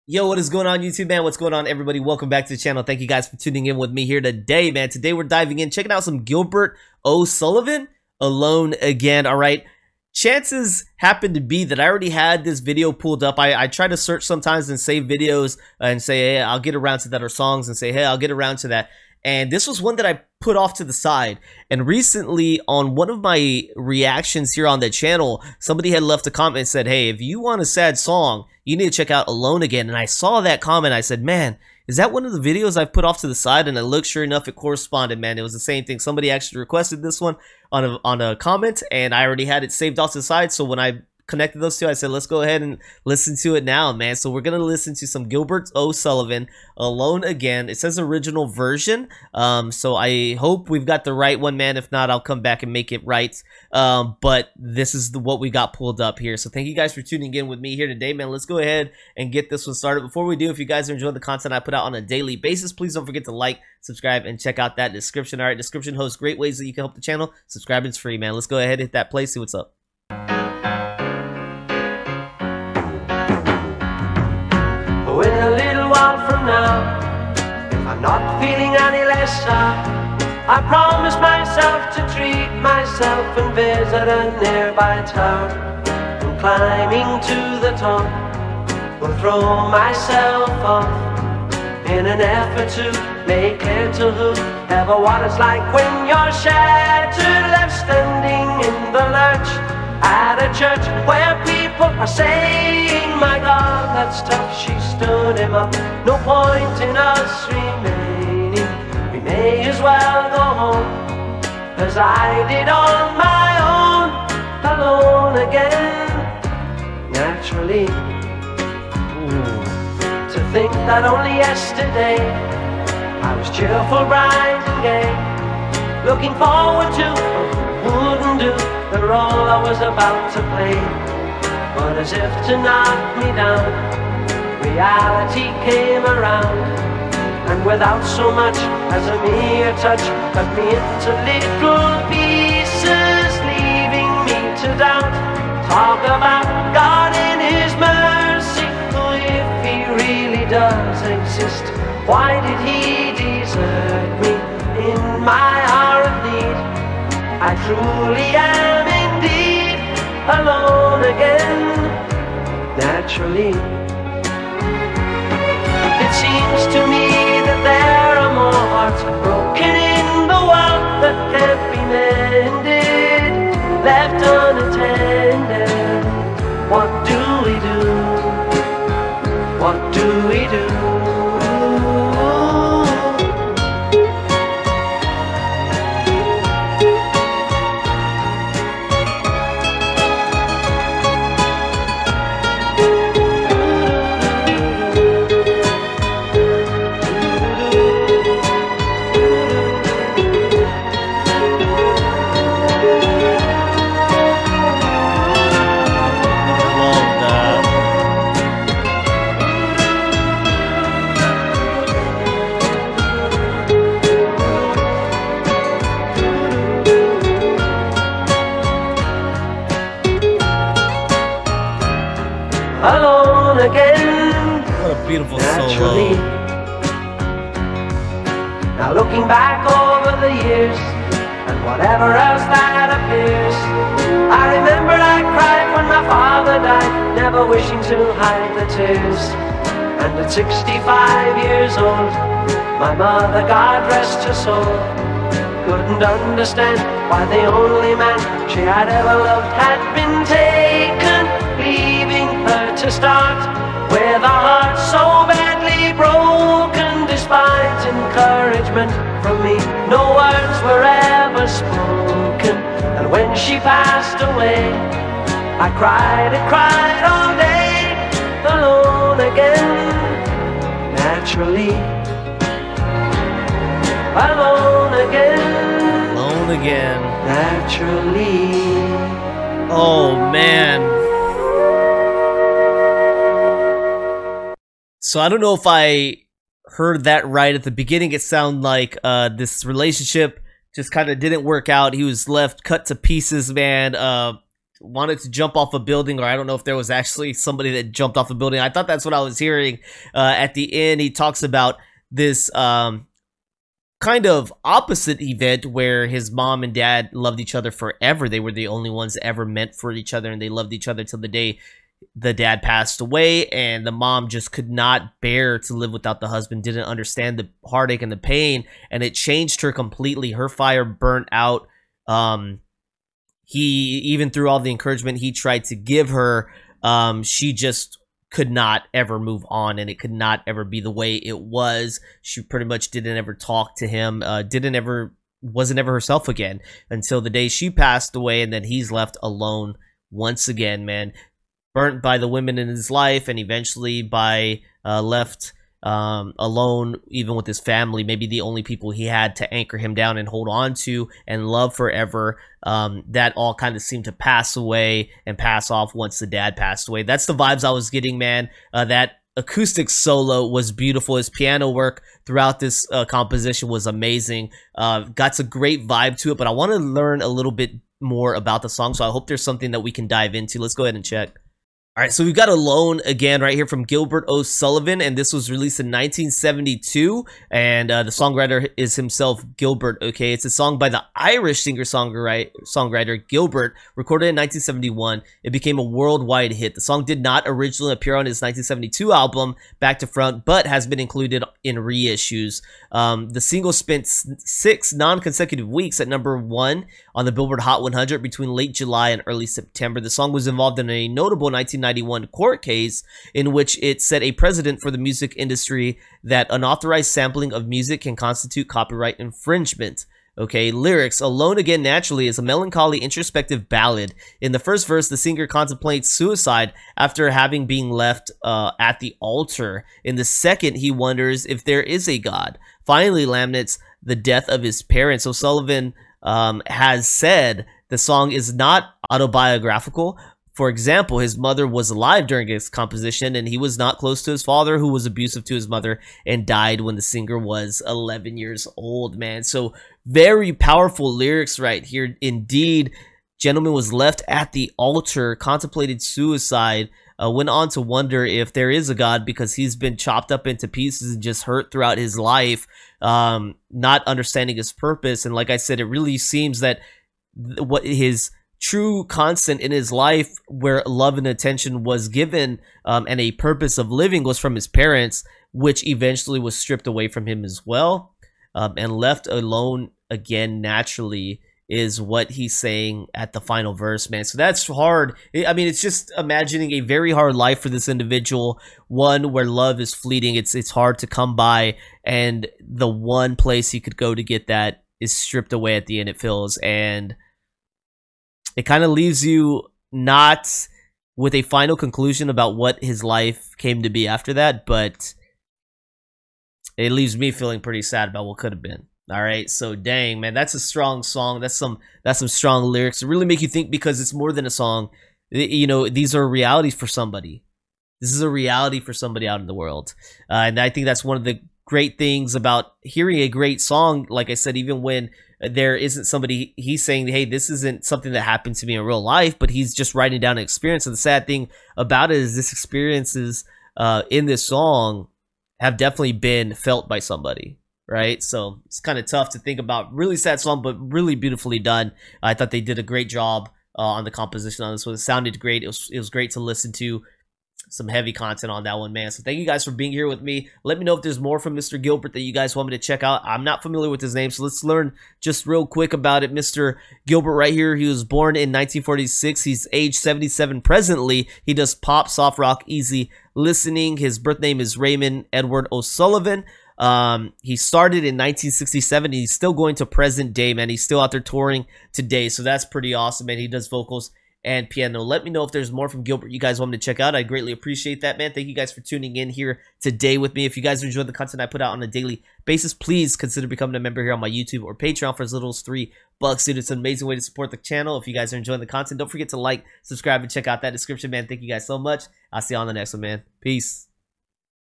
Yo, what is going on, YouTube, man? What's going on, everybody? Welcome back to the channel. Thank you guys for tuning in with me here today, man. Today we're diving in, checking out some Gilbert O'Sullivan, Alone Again. All right, chances happen to be that I already had this video pulled up. I try to search sometimes and save videos and say, hey, I'll get around to that, or songs and say, hey, I'll get around to that. And this was one that I put off to the side. And recently, on one of my reactions here on the channel, somebody had left a comment and said, hey, if you want a sad song, you need to check out Alone Again. And I saw that comment. I said, man, is that one of the videos I've put off to the side? And I looked, sure enough, it corresponded, man. It was the same thing. Somebody actually requested this one on a comment, and I already had it saved off to the side. So when I connected those two, I said, let's go ahead and listen to it now, man. So we're gonna listen to some Gilbert O'Sullivan, Alone Again. It says original version, so I hope we've got the right one, man. If not, I'll come back and make it right. But this is what we got pulled up here. So thank you guys for tuning in with me here today, man. Let's go ahead and get this one started. Before we do, if you guys are enjoying the content I put out on a daily basis, please don't forget to like, subscribe, and check out that description. All right, description hosts great ways that you can help the channel. Subscribing's free, man. Let's go ahead and hit that play, see what's up. In a little while from now, if I'm not feeling any less sad, I promise myself to treat myself and visit a nearby tower. And climbing to the top, will throw myself off in an effort to make clear to whoever what it's like when you're shattered, left standing in the lurch at a church where people are saying, my God, that's tough, she stood him up. No point in us remaining, we may as well go home, as I did on my own, alone again. Naturally, to think that only yesterday I was cheerful, bright and gay, looking forward to wouldn't do the role I was about to play. But as if to knock me down, reality came around, and without so much as a mere touch, cut me into little pieces, leaving me to doubt. Talk about God in His mercy, who, if He really does exist, why did He desert me in my hour of need? I truly am indeed alone again. Naturally, it seems to me that there are more hearts broken in the world that can't be mended, left unattended. What do we do? What do we do? Alone again. What a beautiful Naturally. solo. Now looking back over the years and whatever else that appears, I remember I cried when my father died, never wishing to hide the tears. And at 65 years old, my mother, God rest her soul, couldn't understand why the only man she had ever loved had been taken, leaving her to start with a heart so badly broken. Despite encouragement from me, no words were ever spoken. And when she passed away, I cried and cried all day, alone again. Naturally, alone again. Alone again. Naturally. Oh, man. So I don't know if I heard that right at the beginning. It sounded like this relationship just kind of didn't work out. He was left cut to pieces, man. wanted to jump off a building, or I don't know if there was actually somebody that jumped off a building. I thought that's what I was hearing. At the end, he talks about this kind of opposite event where his mom and dad loved each other forever. They were the only ones ever meant for each other, and they loved each other till the day the dad passed away, and the mom just could not bear to live without the husband, didn't understand the heartache and the pain, and it changed her completely. Her fire burnt out. He, even through all the encouragement he tried to give her, she just could not ever move on, and it could not ever be the way it was. She pretty much didn't ever talk to him, wasn't ever herself again until the day she passed away, and then he's left alone once again, man. Burnt by the women in his life, and eventually by left alone, even with his family, maybe the only people he had to anchor him down and hold on to and love forever. That all kind of seemed to pass away and pass off once the dad passed away. That's the vibes I was getting, man. That acoustic solo was beautiful. His piano work throughout this composition was amazing. Got a great vibe to it, but I want to learn a little bit more about the song, so I hope there's something that we can dive into. Let's go ahead and check. All right, so we've got Alone again right here from Gilbert O'Sullivan, and this was released in 1972, and the songwriter is himself Gilbert, okay? It's a song by the Irish singer-songwriter Gilbert, recorded in 1971. It became a worldwide hit. The song did not originally appear on his 1972 album, Back to Front, but has been included in reissues. The single spent 6 non-consecutive weeks at #1 on the Billboard Hot 100 between late July and early September. The song was involved in a notable 1991 court case in which it set a precedent for the music industry that unauthorized sampling of music can constitute copyright infringement. Okay, lyrics. Alone Again Naturally is a melancholy introspective ballad. In the first verse, the singer contemplates suicide after having been left at the altar. In the second, he wonders if there is a God. Finally, laments the death of his parents. O'Sullivan has said the song is not autobiographical. For example, his mother was alive during its composition, and he was not close to his father, who was abusive to his mother and died when the singer was 11 years old, man. So very powerful lyrics right here. Indeed, gentleman was left at the altar, contemplated suicide, went on to wonder if there is a God because he's been chopped up into pieces and just hurt throughout his life, not understanding his purpose. And like I said, it really seems that what his true constant in his life, where love and attention was given, and a purpose of living, was from his parents, which eventually was stripped away from him as well, and left alone again naturally, is what he's saying at the final verse, man. So that's hard. I mean, it's just imagining a very hard life for this individual, one where love is fleeting. It's hard to come by, and the one place he could go to get that is stripped away at the end, it feels. And it kind of leaves you not with a final conclusion about what his life came to be after that, but it leaves me feeling pretty sad about what could have been. All right, so dang, man, that's a strong song. That's some strong lyrics. It really make you think, because it's more than a song. You know, these are realities for somebody. This is a reality for somebody out in the world, and I think that's one of the great things about hearing a great song. Like I said, even when there isn't somebody, he's saying, hey, this isn't something that happened to me in real life, but he's just writing down an experience. And the sad thing about it is this experiences in this song have definitely been felt by somebody, right? So it's kind of tough to think about. Really sad song, but really beautifully done. I thought they did a great job on the composition on this one. It sounded great. It was great to listen to. Some heavy content on that one, man. So thank you guys for being here with me. Let me know if there's more from Mr. Gilbert that you guys want me to check out. I'm not familiar with his name, so let's learn just real quick about it. Mr. Gilbert right here, he was born in 1946. He's age 77 presently. He does pop, soft rock, easy listening. His birth name is Raymond Edward O'Sullivan. He started in 1967. He's still going to present day, man. He's still out there touring today, so that's pretty awesome, man. He does vocals and piano. Let me know if there's more from Gilbert you guys want me to check out. I greatly appreciate that, man. Thank you guys for tuning in here today with me. If you guys enjoyed the content I put out on a daily basis, please consider becoming a member here on my YouTube or Patreon for as little as $3. Dude, it's an amazing way to support the channel. If you guys are enjoying the content, don't forget to like, subscribe, and check out that description, man. Thank you guys so much. I'll see you on the next one, man. Peace.